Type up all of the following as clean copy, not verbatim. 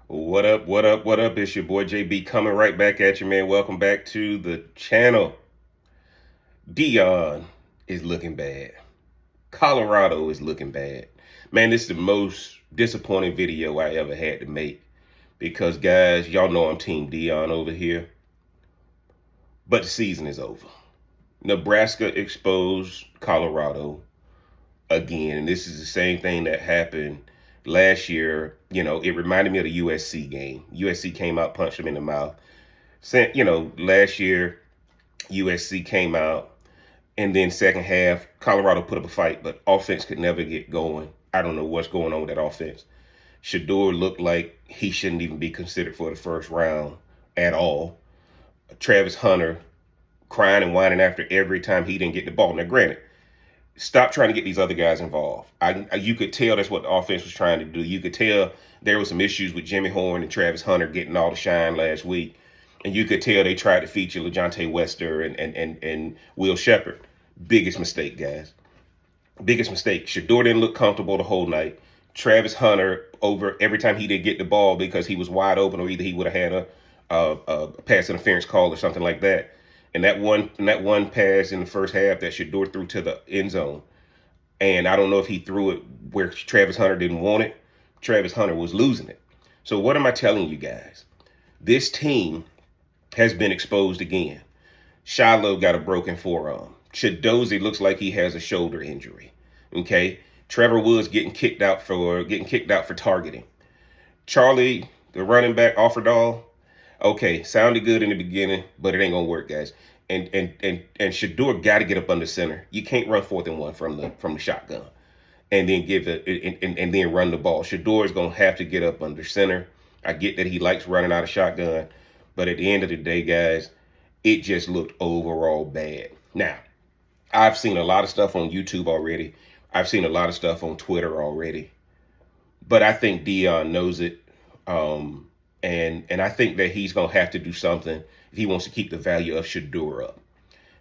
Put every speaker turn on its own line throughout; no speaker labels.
What up, what up, what up? It's your boy JB coming right back at you, man. Welcome back to the channel. Dion is looking bad. Colorado is looking bad. Man, this is the most disappointing video I ever had to make. Because, guys, y'all know I'm Team Dion over here. But the season is over. Nebraska exposed Colorado again. And this is the same thing that happened last year. It reminded me of the USC game. USC came out, punched them in the mouth. Last year, USC came out, and then second half, Colorado put up a fight, but offense could never get going. I don't know what's going on with that offense. Shador looked like he shouldn't even be considered for the first round at all. Travis Hunter crying and whining after every time he didn't get the ball. Now, granted, stop trying to get these other guys involved. You could tell that's what the offense was trying to do. You could tell there was some issues with Jimmy Horn and Travis Hunter getting all the shine last week. And you could tell they tried to feature LeJontay Wester and Will Shepherd. Biggest mistake, guys. Biggest mistake. Shador didn't look comfortable the whole night. Travis Hunter, over every time he didn't get the ball because he was wide open, or either he would have had a pass interference call or something like that. And that one pass in the first half that Shador threw to the end zone, and I don't know if he threw it where Travis Hunter didn't want it. Travis Hunter was losing it. So what am I telling you guys? This team has been exposed again. Shiloh got a broken forearm. Chidozie looks like he has a shoulder injury. Okay, Trevor Woods getting kicked out for targeting. Charlie, the running back, Offerdahl. Okay, sounded good in the beginning, but it ain't gonna work, guys. And Shador got to get up under center. You can't run 4th and 1 from the shotgun, and then and then run the ball. Shador is gonna have to get up under center. I get that he likes running out of shotgun, but at the end of the day, guys, it just looked overall bad. Now, I've seen a lot of stuff on YouTube already. I've seen a lot of stuff on Twitter already, but I think Dion knows it. And I think that he's going to have to do something if he wants to keep the value of Shador up.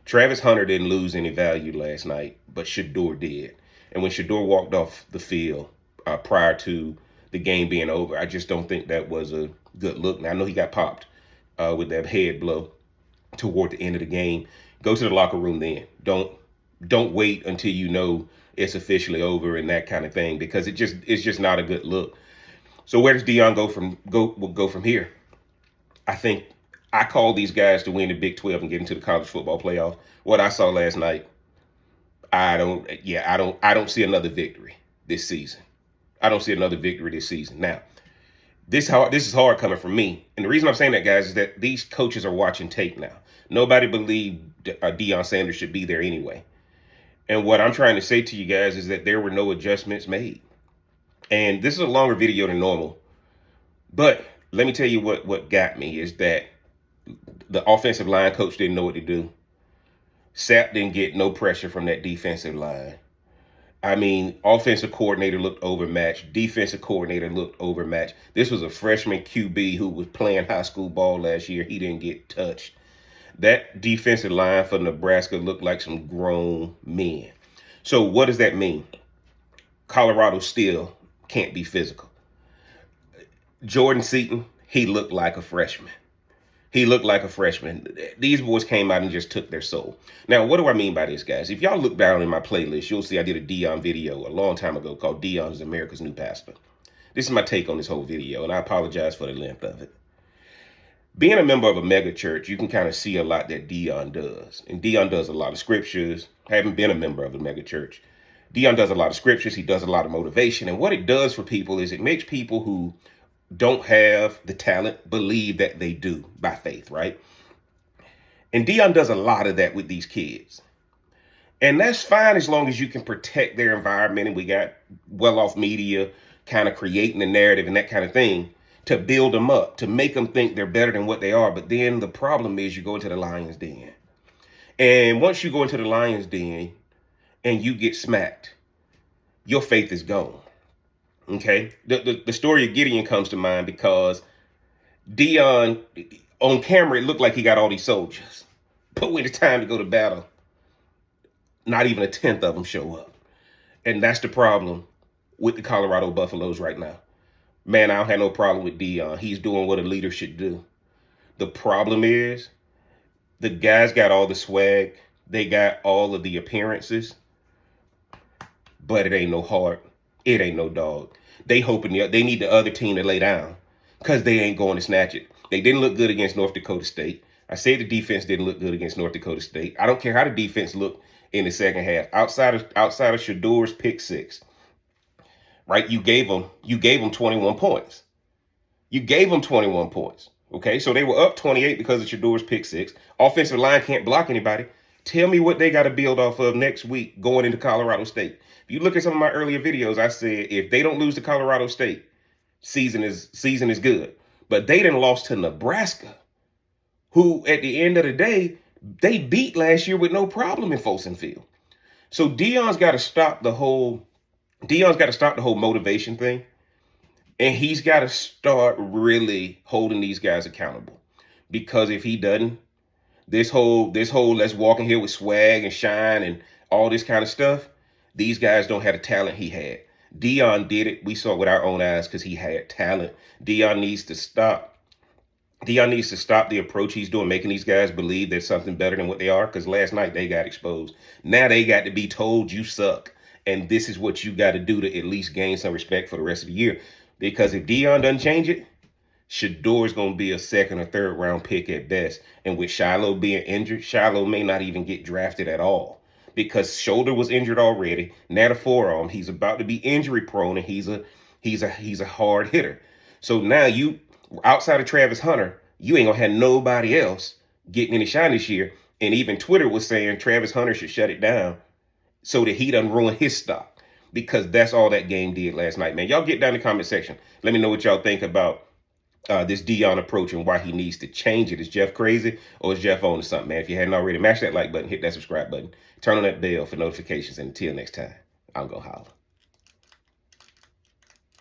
Travis Hunter didn't lose any value last night, but Shador did. And when Shador walked off the field prior to the game being over, I just don't think that was a good look. Now, I know he got popped with that head blow toward the end of the game. Go to the locker room then. Don't wait until you know it's officially over and that kind of thing, because it's just not a good look. So where does Dion go from here? I think I call these guys to win the Big 12 and get into the college football playoff. What I saw last night, I don't see another victory this season. I don't see another victory this season. Now, this is hard coming from me. And the reason I'm saying that, guys, is that these coaches are watching tape now. Nobody believed Deion Sanders should be there anyway. And what I'm trying to say to you guys is that there were no adjustments made. And this is a longer video than normal. But let me tell you what got me is that the offensive line coach didn't know what to do. Sapp didn't get no pressure from that defensive line. I mean, offensive coordinator looked overmatched. Defensive coordinator looked overmatched. This was a freshman QB who was playing high school ball last year. He didn't get touched. That defensive line for Nebraska looked like some grown men. So what does that mean? Colorado still can't be physical. Jordan Seaton, he looked like a freshman. These boys came out and just took their soul. Now, what do I mean by this, guys? If y'all look down in my playlist, you'll see I did a Dion video a long time ago called Dion is America's New Pastor. This is my take on this whole video, and I apologize for the length of it. Being a member of a mega church, you can kind of see a lot that Dion does. And Dion does a lot of scriptures. I haven't been a member of a mega church. Dion does a lot of scriptures. He does a lot of motivation. And what it does for people is it makes people who don't have the talent believe that they do by faith, right? And Dion does a lot of that with these kids. And that's fine as long as you can protect their environment. And we got well-off media kind of creating a narrative and that kind of thing to build them up, to make them think they're better than what they are. But then the problem is you go into the lion's den. And once you go into the lion's den and you get smacked, your faith is gone. Okay? The story of Gideon comes to mind because Dion, on camera, it looked like he got all these soldiers. But when it's time to go to battle, not even a tenth of them show up. And that's the problem with the Colorado Buffaloes right now. Man, I don't have no problem with Dion. He's doing what a leader should do. The problem is the guys got all the swag, they got all of the appearances, but it ain't no heart. It ain't no dog. They hoping they need the other team to lay down because they ain't going to snatch it. They didn't look good against North Dakota State. I said the defense didn't look good against North Dakota State. I don't care how the defense looked in the second half. Outside of Shador's pick six, right? You gave them 21 points. You gave them 21 points. Okay, so they were up 28 because of Shador's pick six. Offensive line can't block anybody. Tell me what they got to build off of next week going into Colorado State. If you look at some of my earlier videos, I said if they don't lose to Colorado State, season is good. But they didn't lost to Nebraska, who at the end of the day, they beat last year with no problem in Folsom Field. So Dion's got to stop the whole motivation thing. And he's got to start really holding these guys accountable. Because if he doesn't, this whole let's walk in here with swag and shine and all this kind of stuff, these guys don't have the talent he had. Dion did it. We saw it with our own eyes because he had talent. Dion needs to stop the approach he's doing, making these guys believe there's something better than what they are. Because last night they got exposed. Now they got to be told you suck. And this is what you got to do to at least gain some respect for the rest of the year. Because if Dion doesn't change it, Shador's going to be a second or third round pick at best. And with Shiloh being injured, Shiloh may not even get drafted at all. Because shoulder was injured already. Now the forearm, he's about to be injury prone, and he's a hard hitter. So now you, outside of Travis Hunter, you ain't gonna have nobody else getting any shine this year. And even Twitter was saying Travis Hunter should shut it down so that he doesn't ruin his stock. Because that's all that game did last night, man. Y'all get down in the comment section. Let me know what y'all think about this Dion approach and why he needs to change it. Is Jeff crazy or is Jeff on to something, man? If you hadn't already, mash that like button, hit that subscribe button, turn on that bell for notifications. And until next time, I'm going to holler.